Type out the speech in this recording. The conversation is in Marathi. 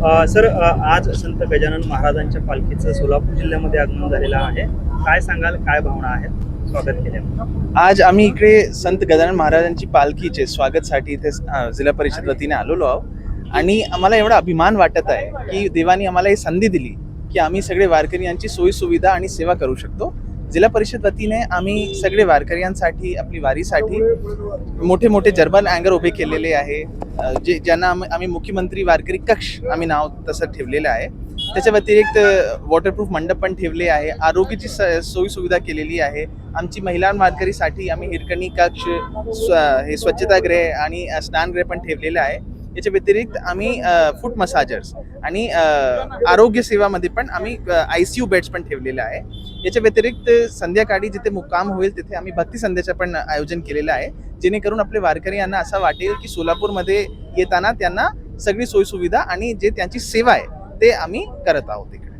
सर, आज संत गजानन महाराजांच्या पालखीचं सोलापूर जिल्ह्यामध्ये आगमन झालेलं आहे. काय सांगाल, काय भावना आहेत स्वागत केल्यावर? आज आम्ही इकडे संत गजानन महाराजांची पालखीचे स्वागतसाठी इथे जिल्हा परिषद वतीने आलेलो आहोत आणि आम्हाला एवढा अभिमान वाटत आहे की देवानी आम्हाला ही संधी दिली की आम्ही सगळे वारकऱ्यांची सोयी सुविधा आणि सेवा करू शकतो. जिल्हा परिषद वतीने आम्ही सगळे वारकऱ्यांसाठी आपली वारीसाठी मोठे मोठे जर्मन अँगर उभे केलेले आहे, जे ज्यांना आम्ही मुख्यमंत्री वारकरी कक्ष आम्ही नाव तसं ठेवलेलं आहे. त्याच्या व्यतिरिक्त वॉटरप्रूफ मंडप पण ठेवले आहे, आरोग्याची सोयी सुविधा केलेली आहे. आमची महिला वारकरीसाठी आम्ही हिरकणी कक्ष, हे स्वच्छतागृह आणि स्नानगृह पण ठेवलेलं आहे. याच्या व्यतिरिक्त आम्ही फूट मसाजर्स आणि आरोग्य सेवामध्ये पण आम्ही ICU बेड्स पण ठेवलेले आहे. याच्या व्यतिरिक्त संध्याकाळी जिथे मुक्काम होईल तिथे आम्ही भक्ती संध्याचं पण आयोजन केलेलं आहे, जेणेकरून आपले वारकरी यांना असं वाटेल की सोलापूरमध्ये येताना त्यांना सगळी सोयीसुविधा आणि जे त्यांची सेवा आहे ते आम्ही करत आहोत इकडे.